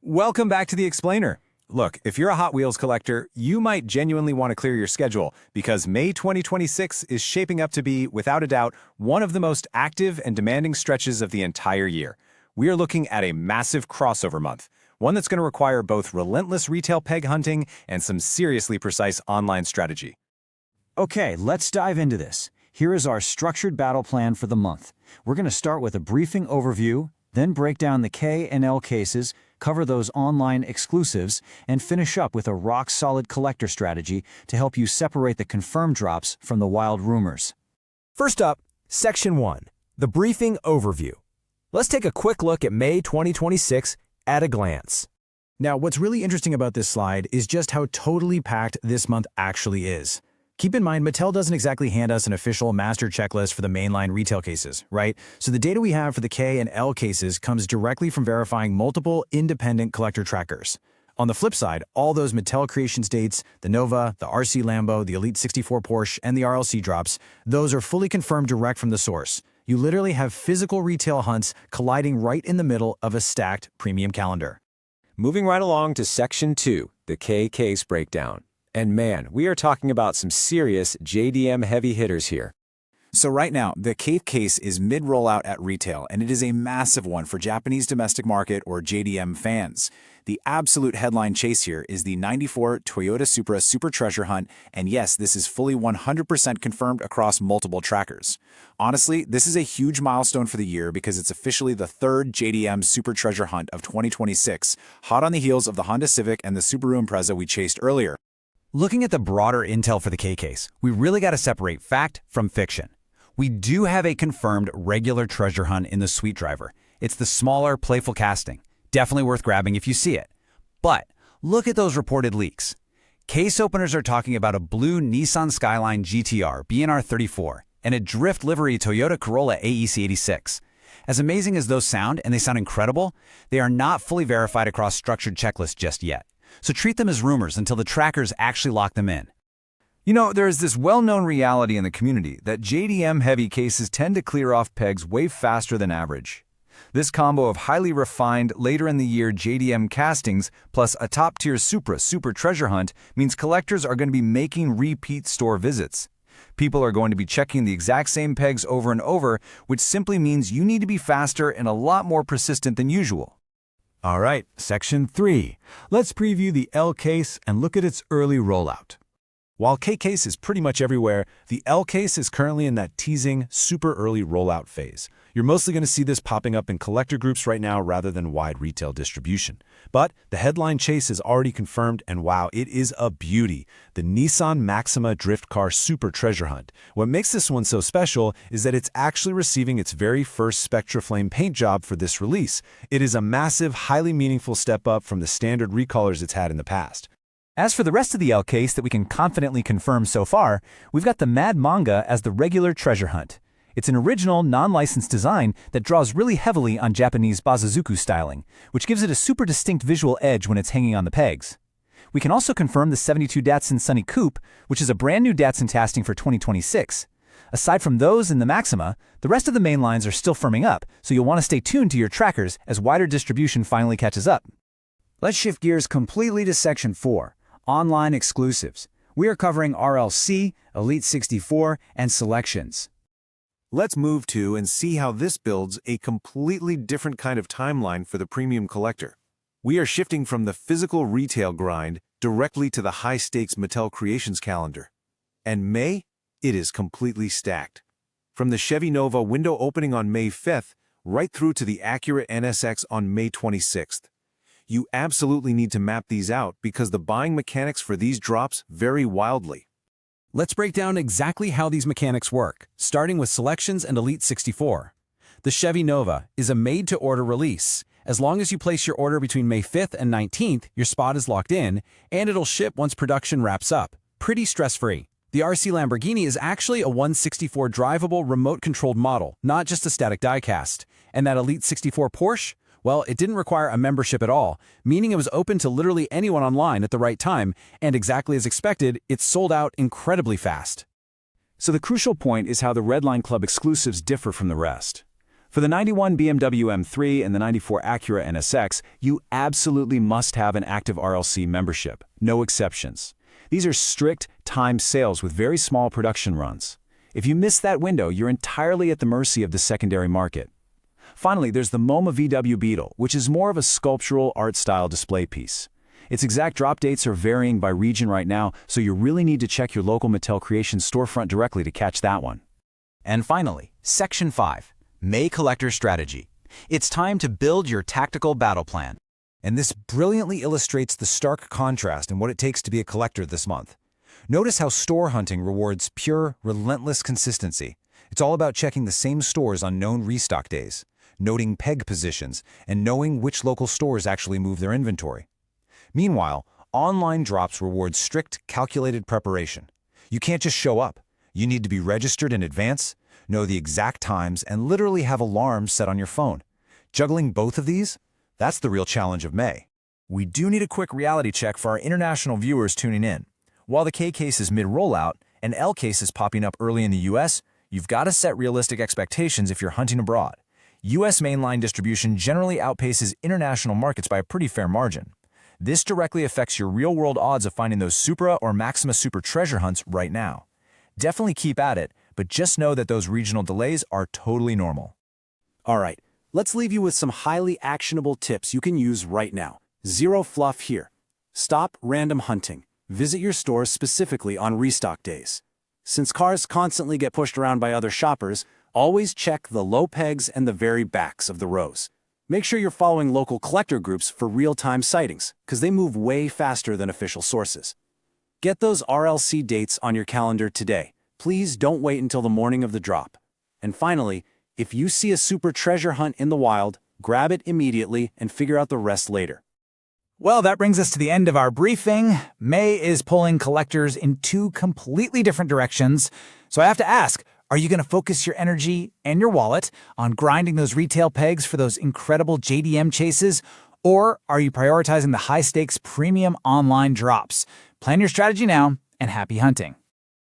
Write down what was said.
Welcome back to The Explainer. Look, if you're a Hot Wheels collector, you might genuinely want to clear your schedule because May 2026 is shaping up to be, without a doubt, one of the most active and demanding stretches of the entire year. We are looking at a massive crossover month, one that's going to require both relentless retail peg hunting and some seriously precise online strategy. Okay, let's dive into this. Here is our structured battle plan for the month. We're going to start with a briefing overview, then break down the K and L cases, cover those online exclusives, and finish up with a rock-solid collector strategy to help you separate the confirmed drops from the wild rumors. First up, Section 1, the briefing overview. Let's take a quick look at May 2026 at a glance. Now, what's really interesting about this slide is just how totally packed this month actually is. Keep in mind, Mattel doesn't exactly hand us an official master checklist for the mainline retail cases, right? So the data we have for the K and L cases comes directly from verifying multiple independent collector trackers. On the flip side, all those Mattel Creations dates, the Nova, the RC Lambo, the Elite 64 Porsche, and the RLC drops, those are fully confirmed direct from the source. You literally have physical retail hunts colliding right in the middle of a stacked premium calendar. Moving right along to Section 2, the K case breakdown. And man, we are talking about some serious JDM heavy hitters here. So right now, the K case is mid-rollout at retail, and it is a massive one for Japanese domestic market or JDM fans. The absolute headline chase here is the 94 Toyota Supra Super Treasure Hunt, and yes, this is fully 100% confirmed across multiple trackers. Honestly, this is a huge milestone for the year because it's officially the third JDM Super Treasure Hunt of 2026, hot on the heels of the Honda Civic and the Subaru Impreza we chased earlier. Looking at the broader intel for the K case, we really got to separate fact from fiction. We do have a confirmed regular treasure hunt in the Sweet Driver. It's the smaller, playful casting. Definitely worth grabbing if you see it. But look at those reported leaks. Case openers are talking about a blue Nissan Skyline GTR BNR 34 and a drift livery Toyota Corolla AEC 86. As amazing as those sound, and they sound incredible, they are not fully verified across structured checklists just yet. So treat them as rumors until the trackers actually lock them in. You know, there is this well-known reality in the community that JDM-heavy cases tend to clear off pegs way faster than average. This combo of highly refined, later-in-the-year JDM castings plus a top-tier Supra Super Treasure Hunt means collectors are going to be making repeat store visits. People are going to be checking the exact same pegs over and over, which simply means you need to be faster and a lot more persistent than usual. All right, Section 3. Let's preview the L case and look at its early rollout. While K case is pretty much everywhere, the L case is currently in that teasing, super early rollout phase. You're mostly going to see this popping up in collector groups right now rather than wide retail distribution. But the headline chase is already confirmed, and wow, it is a beauty. The Nissan Maxima Drift Car Super Treasure Hunt. What makes this one so special is that it's actually receiving its very first Spectra Flame paint job for this release. It is a massive, highly meaningful step up from the standard recolors it's had in the past. As for the rest of the L case that we can confidently confirm so far, we've got the Mad Manga as the regular treasure hunt. It's an original, non-licensed design that draws really heavily on Japanese Bazazuku styling, which gives it a super distinct visual edge when it's hanging on the pegs. We can also confirm the 72 Datsun Sunny Coupe, which is a brand new Datsun tasting for 2026. Aside from those in the Maxima, the rest of the main lines are still firming up, so you'll want to stay tuned to your trackers as wider distribution finally catches up. Let's shift gears completely to Section 4, online exclusives. We are covering RLC, Elite 64, and Selections. Let's move to and see how this builds a completely different kind of timeline for the premium collector. We are shifting from the physical retail grind directly to the high-stakes Mattel Creations calendar. And May, it is completely stacked. From the Chevy Nova window opening on May 5th, right through to the Acura NSX on May 26th. You absolutely need to map these out because the buying mechanics for these drops vary wildly. Let's break down exactly how these mechanics work, starting with Selections and Elite 64. The Chevy Nova is a made-to-order release. As long as you place your order between May 5th and 19th, your spot is locked in, and it'll ship once production wraps up. Pretty stress-free. The RC Lamborghini is actually a 164 drivable, remote-controlled model, not just a static die-cast. And that Elite 64 Porsche? Well, it didn't require a membership at all, meaning it was open to literally anyone online at the right time, and exactly as expected, it sold out incredibly fast. So the crucial point is how the Redline Club exclusives differ from the rest. For the 91 BMW M3 and the 94 Acura NSX, you absolutely must have an active RLC membership, no exceptions. These are strict, timed sales with very small production runs. If you miss that window, you're entirely at the mercy of the secondary market. Finally, there's the MoMA VW Beetle, which is more of a sculptural art-style display piece. Its exact drop dates are varying by region right now, so you really need to check your local Mattel Creations storefront directly to catch that one. And finally, Section 5, May Collector Strategy. It's time to build your tactical battle plan. And this brilliantly illustrates the stark contrast in what it takes to be a collector this month. Notice how store hunting rewards pure, relentless consistency. It's all about checking the same stores on known restock days, noting peg positions, and knowing which local stores actually move their inventory. Meanwhile, online drops reward strict, calculated preparation. You can't just show up. You need to be registered in advance, know the exact times, and literally have alarms set on your phone. Juggling both of these? That's the real challenge of May. We do need a quick reality check for our international viewers tuning in. While the K case is mid-rollout and L case is popping up early in the US, you've got to set realistic expectations if you're hunting abroad. US mainline distribution generally outpaces international markets by a pretty fair margin. This directly affects your real-world odds of finding those Supra or Maxima Super treasure hunts right now. Definitely keep at it, but just know that those regional delays are totally normal. All right, let's leave you with some highly actionable tips you can use right now. Zero fluff here. Stop random hunting. Visit your stores specifically on restock days. Since cars constantly get pushed around by other shoppers, always check the low pegs and the very backs of the rows. Make sure you're following local collector groups for real-time sightings, because they move way faster than official sources. Get those RLC dates on your calendar today. Please don't wait until the morning of the drop. And finally, if you see a super treasure hunt in the wild, grab it immediately and figure out the rest later. Well, that brings us to the end of our briefing. May is pulling collectors in two completely different directions. So I have to ask, are you going to focus your energy and your wallet on grinding those retail pegs for those incredible JDM chases? Or are you prioritizing the high-stakes premium online drops? Plan your strategy now, and happy hunting.